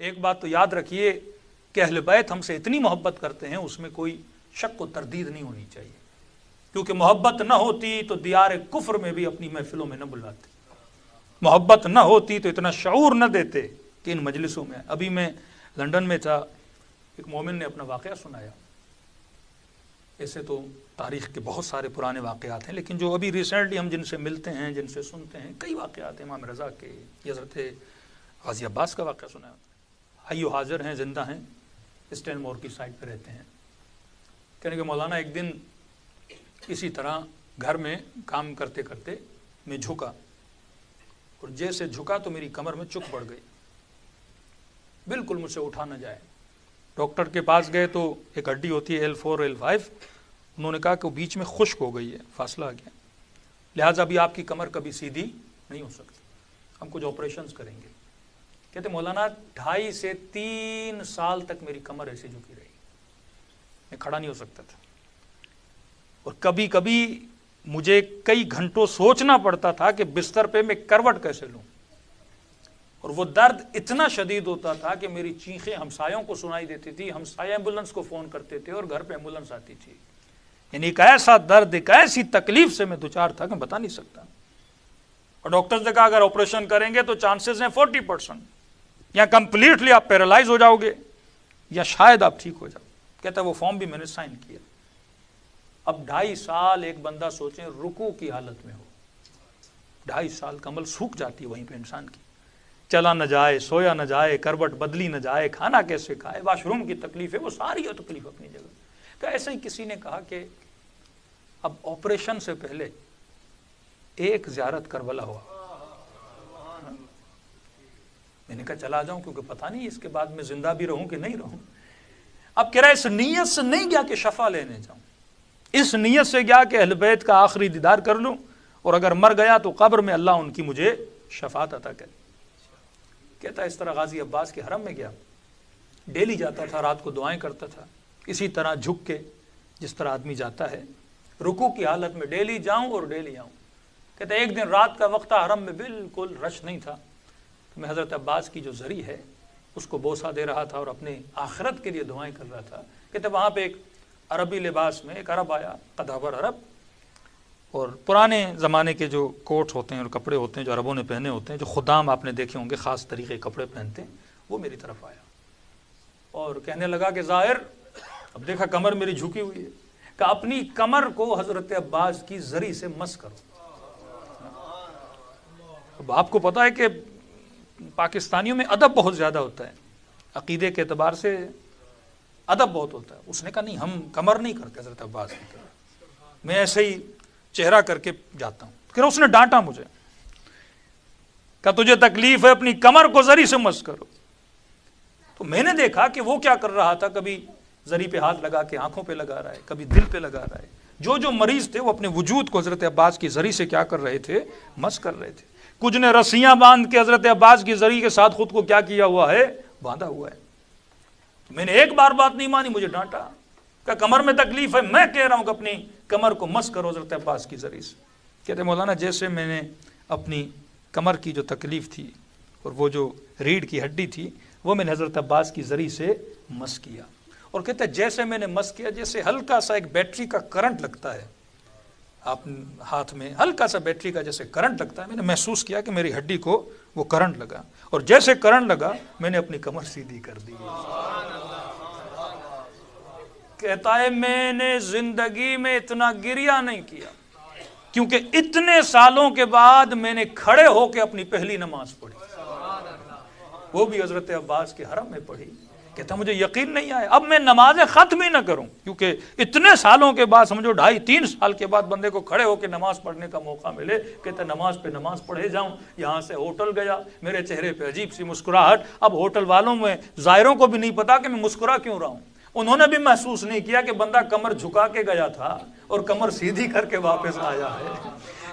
ایک بات تو یاد رکھیے کہ اہل بیت ہم سے اتنی محبت کرتے ہیں، اس میں کوئی شک و تردید نہیں ہونی چاہیے، کیونکہ محبت نہ ہوتی تو دیار کفر میں بھی اپنی محفلوں میں نہ بلاتے، محبت نہ ہوتی تو اتنا شعور نہ دیتے کہ ان مجلسوں میں۔ ابھی میں لندن میں تھا، ایک مومن نے اپنا واقعہ سنایا، ایسے تو تاریخ کے بہت سارے پرانے واقعات ہیں، لیکن جو ابھی ریسنٹلی ہم جن سے ملتے ہیں، جن سے سنتے ہیں، کئی واقعات ہیں امام رضا کے، حضرت غازی عباس کا واقعہ سنا ہے، حی و حاضر ہیں، زندہ ہیں، اسٹین مور کی سائٹ پہ رہتے ہیں۔ کہنے کہ مولانا ایک دن اسی طرح گھر میں کام کرتے کرتے میں جھکا، اور جیسے جھکا تو میری کمر میں چک پڑ گئی، بالکل مجھ سے اٹھا نہ جائے۔ ڈاکٹر کے پاس گئے تو ایک ہڈی ہوتی ہے L4 L5، انہوں نے کہا کہ وہ بیچ میں خشک ہو گئی ہے، فاصلہ آ گیا، لہٰذا ابھی آپ کی کمر کبھی سیدھی نہیں ہو سکتی، ہم کچھ آپریشنز کریں گے۔ کہتے مولانا 2.5 سے 3 سال تک میری کمر ایسے جھکی رہی، میں کھڑا نہیں ہو سکتا تھا، اور کبھی کبھی مجھے کئی گھنٹوں سوچنا پڑتا تھا کہ بستر پہ میں کروٹ کیسے لوں، اور وہ درد اتنا شدید ہوتا تھا کہ میری چیخیں ہمسایوں کو سنائی دیتی تھی، ہمسائے ایمبولنس کو فون کرتے تھے اور گھر پہ ایمبولنس آتی تھی۔ یعنی ایک ایسا درد، ایک ایسی تکلیف سے میں دوچار تھا کہ بتا نہیں سکتا، اور ڈاکٹرز نے کہا اگر آپریشن کریں گے تو چانسز ہیں 40%، یا کمپلیٹلی آپ پیرالائز ہو جاؤ گے یا شاید آپ ٹھیک ہو جاؤ۔ کہتا ہے وہ فارم بھی میں نے سائن کیا۔ اب 2.5 سال ایک بندہ سوچیں رکوع کی حالت میں ہو، 2.5 سال کمل سوکھ جاتی ہے وہیں پہ انسان کی، چلا نہ جائے، سویا نہ جائے، کروٹ بدلی نہ جائے، کھانا کیسے کھائے، واش روم کی تکلیف ہے، وہ ساری تکلیف اپنی جگہ۔ تو ایسے ہی کسی نے کہا کہ اب آپریشن سے پہلے ایک زیارت کربلا ہوا، میں نے کہا چلا جاؤں کیونکہ پتہ نہیں اس کے بعد میں زندہ بھی رہوں کہ نہیں رہوں۔ اب کہہ رہا اس نیت سے نہیں گیا کہ شفا لینے جاؤں، اس نیت سے گیا کہ اہل بیت کا آخری دیدار کر لوں، اور اگر مر گیا تو قبر میں اللہ ان کی مجھے شفاعت عطا کرے۔ کہتا ہے اس طرح غازی عباس کے حرم میں گیا، ڈیلی جاتا تھا، رات کو دعائیں کرتا تھا، اسی طرح جھک کے جس طرح آدمی جاتا ہے رکوع کی حالت میں، ڈیلی جاؤں اور ڈیلی آؤں۔ کہتا ہے ایک دن رات کا وقت تھا، حرم میں بالکل رش نہیں تھا، تو میں حضرت عباس کی جو زری ہے اس کو بوسہ دے رہا تھا اور اپنے آخرت کے لیے دعائیں کر رہا تھا۔ کہتے وہاں پہ ایک عربی لباس میں ایک عرب آیا، قدابر عرب، اور پرانے زمانے کے جو کوٹ ہوتے ہیں اور کپڑے ہوتے ہیں جو عربوں نے پہنے ہوتے ہیں، جو خدام آپ نے دیکھے ہوں گے خاص طریقے کپڑے پہنتے ہیں، وہ میری طرف آیا اور کہنے لگا کہ ظاہر، اب دیکھا کمر میری جھکی ہوئی ہے، کہ اپنی کمر کو حضرت عباس کی زری سے مس کرو۔ اب آپ کو پتا ہے کہ پاکستانیوں میں ادب بہت زیادہ ہوتا ہے، عقیدے کے اعتبار سے ادب بہت ہوتا ہے۔ اس نے کہا نہیں، ہم کمر نہیں کرتے حضرت عباس کی طرح، میں ایسے ہی چہرہ کر کے جاتا ہوں۔ پھر اس نے ڈانٹا مجھے، کہا تجھے تکلیف ہے اپنی کمر کو زری سے مس کرو۔ تو میں نے دیکھا کہ وہ کیا کر رہا تھا، کبھی زری پہ ہاتھ لگا کے آنکھوں پہ لگا رہا ہے، کبھی دل پہ لگا رہا ہے۔ جو مریض تھے وہ اپنے وجود کو حضرت عباس کی زری سے کیا کر رہے تھے، مس کر رہے تھے۔ کچھ نے رسیاں باندھ کے حضرت عباس کی زری کے ساتھ خود کو کیا کیا ہوا ہے، باندھا ہوا ہے۔ میں نے ایک بار بات نہیں مانی، مجھے ڈانٹا، کہ کمر میں تکلیف ہے، میں کہہ رہا ہوں کہ اپنی کمر کو مس کرو حضرت عباس کی زری سے۔ کہتے مولانا جیسے میں نے اپنی کمر کی جو تکلیف تھی اور وہ جو ریڑھ کی ہڈی تھی وہ میں نے حضرت عباس کی زری سے مس کیا، اور کہتے جیسے میں نے مس کیا جیسے ہلکا سا ایک بیٹری کا کرنٹ لگتا ہے آپ ہاتھ میں، ہلکا سا بیٹری کا جیسے کرنٹ لگتا ہے، میں نے محسوس کیا کہ میری ہڈی کو وہ کرنٹ لگا، اور جیسے کرنٹ لگا میں نے اپنی کمر سیدھی کر دی۔ کہتا ہے میں نے زندگی میں اتنا گریہ نہیں کیا، کیونکہ اتنے سالوں کے بعد میں نے کھڑے ہو کے اپنی پہلی نماز پڑھی، وہ بھی حضرت عباس کے حرم میں پڑھی۔ کہتا مجھے یقین نہیں آیا، اب میں نماز ختم ہی نہ کروں، کیونکہ اتنے سالوں کے بعد، سمجھو 2.5-3 سال کے بعد بندے کو کھڑے ہو کے نماز پڑھنے کا موقع ملے۔ کہتا نماز پہ نماز پڑھے جاؤں، یہاں سے ہوٹل گیا، میرے چہرے پہ عجیب سی مسکراہٹ، اب ہوٹل والوں میں زائروں کو بھی نہیں پتا کہ میں مسکرا کیوں رہا ہوں، انہوں نے بھی محسوس نہیں کیا کہ بندہ کمر جھکا کے گیا تھا اور کمر سیدھی کر کے واپس آیا ہے۔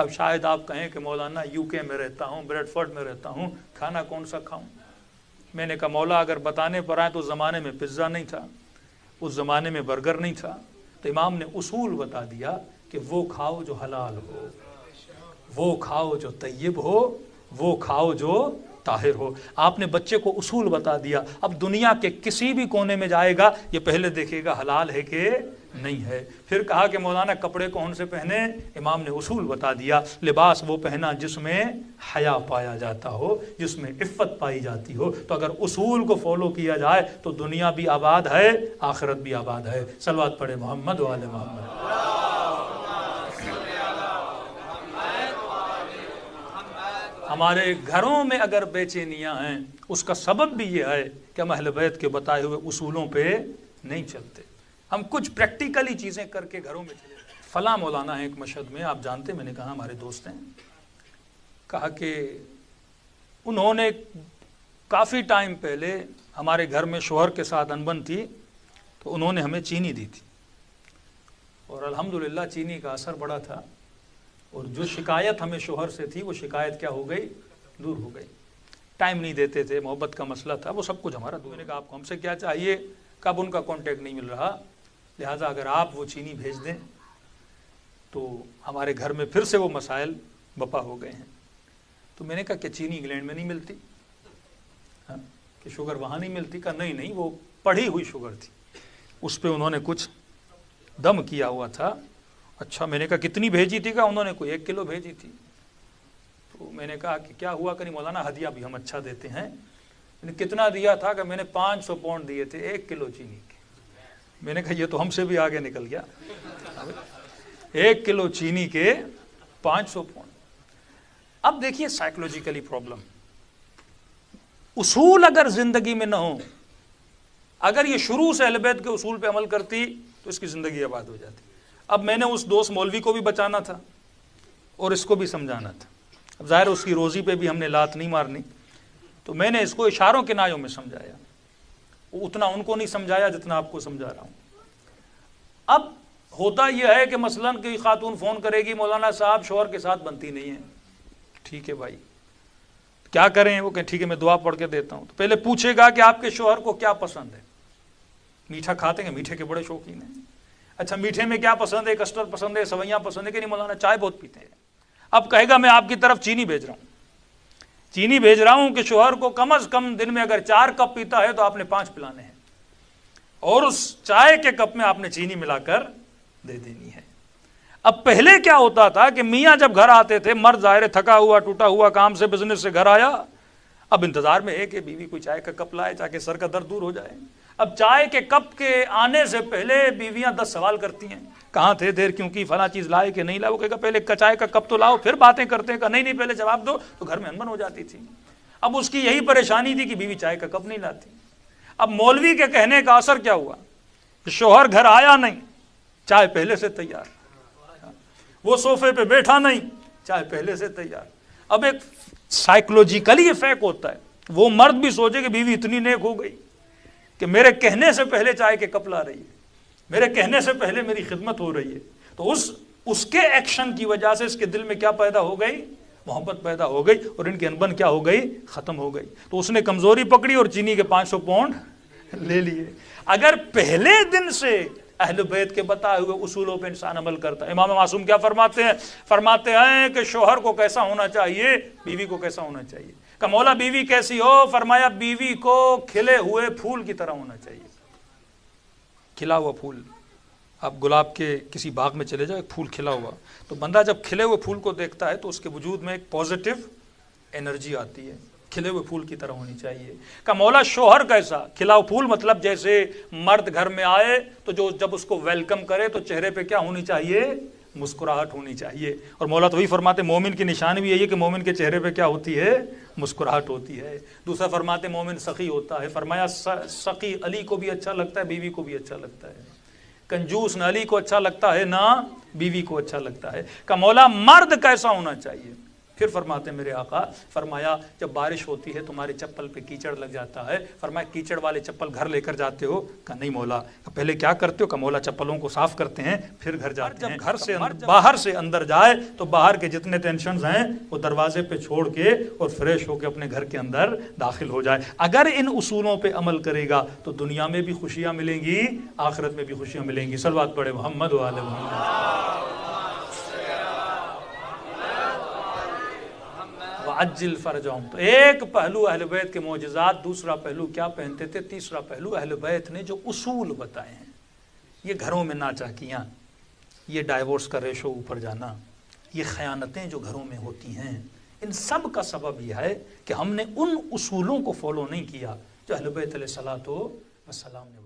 اب شاید آپ کہیں کہ مولانا یو کے میں رہتا ہوں، بریڈ فورڈ میں رہتا ہوں، کھانا کون سا کھاؤں؟ میں نے کہا مولا اگر بتانے پر آئے تو اس زمانے میں پزا نہیں تھا، اس زمانے میں برگر نہیں تھا، تو امام نے اصول بتا دیا کہ وہ کھاؤ جو حلال ہو، وہ کھاؤ جو طیب ہو، وہ کھاؤ جو طاہر ہو۔ آپ نے بچے کو اصول بتا دیا، اب دنیا کے کسی بھی کونے میں جائے گا یہ پہلے دیکھے گا حلال ہے کہ نہیں ہے۔ پھر کہا کہ مولانا کپڑے کون سے پہنے؟ امام نے اصول بتا دیا، لباس وہ پہنا جس میں حیا پایا جاتا ہو، جس میں عفت پائی جاتی ہو۔ تو اگر اصول کو فالو کیا جائے تو دنیا بھی آباد ہے، آخرت بھی آباد ہے۔ صلوات پڑھے محمد و آل محمد۔ ہمارے گھروں میں اگر بے چینیاں ہیں اس کا سبب بھی یہ ہے کہ ہم اہل بیت کے بتائے ہوئے اصولوں پہ نہیں چلتے، ہم کچھ پریکٹیکلی چیزیں کر کے گھروں میں چلے۔ فلاں مولانا ہے ایک مشہد میں، آپ جانتے، میں نے کہا ہمارے دوست ہیں، کہا کہ انہوں نے کافی ٹائم پہلے ہمارے گھر میں شوہر کے ساتھ انبن تھی تو انہوں نے ہمیں چینی دی تھی، اور الحمدللہ چینی کا اثر بڑا تھا، اور جو شکایت ہمیں شوہر سے تھی وہ شکایت کیا ہو گئی؟ دور ہو گئی۔ ٹائم نہیں دیتے تھے، محبت کا مسئلہ تھا، وہ سب کچھ ہمارا دور۔ میں نے کہا آپ کو ہم سے کیا چاہیے؟ کب ان کا کانٹیکٹ نہیں مل رہا، لہٰذا اگر آپ وہ چینی بھیج دیں تو ہمارے گھر میں پھر سے وہ مسائل بپا ہو گئے ہیں۔ تو میں نے کہا کہ چینی انگلینڈ میں نہیں ملتی، کہ شوگر وہاں نہیں ملتی؟ کہا نہیں وہ پڑھی ہوئی شوگر تھی، اس پہ انہوں نے کچھ دم کیا ہوا تھا۔ اچھا، میں نے کہا کتنی بھیجی تھی؟ کہا انہوں نے کوئی 1 کلو بھیجی تھی۔ تو میں نے کہا کہ کیا ہوا کہ نہیں مولانا، ہدیہ بھی ہم اچھا دیتے ہیں۔ میں نے کتنا دیا تھا؟ کہ میں نے 500 پاؤنڈ دیے تھے 1 کلو چینی کے۔ میں نے کہا یہ تو ہم سے بھی آگے نکل گیا، 1 کلو چینی کے 500 پاؤنڈ۔ اب دیکھیے سائیکولوجیکلی پرابلم، اصول اگر زندگی میں نہ ہو، اگر یہ شروع سے اہل بیت کے اصول پہ عمل کرتی تو اس کی زندگی آباد ہو جاتی۔ اب میں نے اس دوست مولوی کو بھی بچانا تھا اور اس کو بھی سمجھانا تھا، اب ظاہر اس کی روزی پہ بھی ہم نے لات نہیں مارنی، تو میں نے اس کو اشاروں کے نایوں میں سمجھایا، اتنا ان کو نہیں سمجھایا جتنا آپ کو سمجھا رہا ہوں۔ اب ہوتا یہ ہے کہ مثلاً کوئی خاتون فون کرے گی، مولانا صاحب شوہر کے ساتھ بنتی نہیں ہے۔ ٹھیک ہے بھائی، کیا کریں؟ وہ کہ ٹھیک ہے میں دعا پڑھ کے دیتا ہوں۔ تو پہلے پوچھے گا کہ آپ کے شوہر کو کیا پسند ہے، میٹھا کھاتے ہیں؟ میٹھے کے بڑے شوقین ہیں۔ اچھا میٹھے میں کیا پسند ہے؟ کسٹرڈ پسند ہے، سویاں پسند ہے کہ نہیں مولانا؟ چائے بہت پیتے ہیں۔ اب کہے گا میں آپ کی طرف چینی بھیج رہا ہوں، چینی بھیج رہا ہوں کہ شوہر کو کم از کم دن میں اگر 4 کپ پیتا ہے تو آپ نے 5 پلانے ہیں، اور اس چائے کے کپ میں آپ نے چینی ملا کر دے دینی ہے۔ اب پہلے کیا ہوتا تھا کہ میاں جب گھر آتے تھے، مرد ظاہر تھکا ہوا ٹوٹا ہوا کام سے بزنس سے گھر آیا، اب انتظار میں ہے کہ بیوی کوئی چائے کا کپ لائے تاکہ سر کا درد دور ہو جائے۔ اب چائے کے کپ کے آنے سے پہلے بیویاں 10 سوال کرتی ہیں، کہاں تھے، دیر کیوں کی، فلاں چیز لائے کہ نہیں لائے؟ وہ کہے گا پہلے چائے کا کپ تو لاؤ پھر باتیں کرتے ہیں۔ کہ نہیں پہلے جواب دو، تو گھر میں انبن ہو جاتی تھی۔ اب اس کی یہی پریشانی تھی کہ بیوی چائے کا کپ نہیں لاتی۔ اب مولوی کے کہنے کا اثر کیا ہوا؟ شوہر گھر آیا نہیں، چائے پہلے سے تیار، وہ صوفے پہ بیٹھا نہیں، چائے پہلے سے تیار۔ اب ایک سائیکولوجیکلی افیکٹ ہوتا ہے، وہ مرد بھی سوچے کہ بیوی اتنی نیک ہو گئی کہ میرے کہنے سے پہلے چائے کے کپ لا رہی ہے، میرے کہنے سے پہلے میری خدمت ہو رہی ہے۔ تو اس کے ایکشن کی وجہ سے اس کے دل میں کیا پیدا ہو گئی؟ محبت پیدا ہو گئی، اور ان کی انبن کیا ہو گئی؟ ختم ہو گئی۔ تو اس نے کمزوری پکڑی اور چینی کے 500 پاؤنڈ لے لیے۔ اگر پہلے دن سے اہل بیت کے بتائے ہوئے اصولوں پہ انسان عمل کرتا ہے، امام معصوم کیا فرماتے ہیں؟ فرماتے ہیں کہ شوہر کو کیسا ہونا چاہیے، بیوی کو کیسا ہونا چاہیے؟ کہ مولا بیوی کیسی ہو؟ فرمایا بیوی کو کھلے ہوئے پھول کی طرح ہونا چاہیے۔ کھلا ہوا پھول، آپ گلاب کے کسی باغ میں چلے جاؤ، ایک پھول کھلا ہوا، تو بندہ جب کھلے ہوئے پھول کو دیکھتا ہے تو اس کے وجود میں ایک پازیٹیو انرجی آتی ہے، کھلے ہوئے پھول کی طرح ہونی چاہیے۔ کہ مولا شوہر کیسا؟ کھلا ہوا پھول مطلب جیسے مرد گھر میں آئے تو جب اس کو ویلکم کرے تو چہرے پہ کیا ہونی چاہیے؟ مسکراہٹ ہونی چاہیے۔ اور مولا تو وہی فرماتے مومن کی نشانی بھی یہی ہے کہ مومن کے چہرے پہ کیا ہوتی ہے؟ مسکراہٹ ہوتی ہے۔ دوسرا فرماتے مومن سخی ہوتا ہے، فرمایا سخی علی کو بھی اچھا لگتا ہے، بیوی کو بھی اچھا لگتا ہے۔ کنجوس نہ علی کو اچھا لگتا ہے نہ بیوی کو اچھا لگتا ہے۔ کہ مولا مرد کیسا ہونا چاہیے؟ پھر فرماتے ہیں میرے آقا، فرمایا جب بارش ہوتی ہے تمہاری چپل پہ کیچڑ لگ جاتا ہے، فرمایا کیچڑ والے چپل گھر لے کر جاتے ہو؟ کہا نہیں مولا۔ پہلے کیا کرتے ہو؟ کہ مولا چپلوں کو صاف کرتے ہیں پھر گھر جاتے ہیں۔ جب گھر سے باہر سے اندر جائے تو باہر کے جتنے ٹینشنز ہیں وہ دروازے پہ چھوڑ کے اور فریش ہو کے اپنے گھر کے اندر داخل ہو جائے۔ اگر ان اصولوں پہ عمل کرے گا تو دنیا میں بھی خوشیاں ملیں گی، آخرت میں بھی خوشیاں ملیں گی۔ صلوات پڑھے محمد و آل محمد۔ وعجل فرجہم، تو ایک پہلو اہل بیت کے معجزات، دوسرا پہلو کیا پہنتے تھے، تیسرا پہلو اہل بیت نے جو اصول بتائے ہیں، یہ گھروں میں ناچاکیاں، یہ ڈائیورس کا ریشو اوپر جانا، یہ خیانتیں جو گھروں میں ہوتی ہیں، ان سب کا سبب یہ ہے کہ ہم نے ان اصولوں کو فالو نہیں کیا جو اہل بیت علیہ الصلوۃ والسلام نے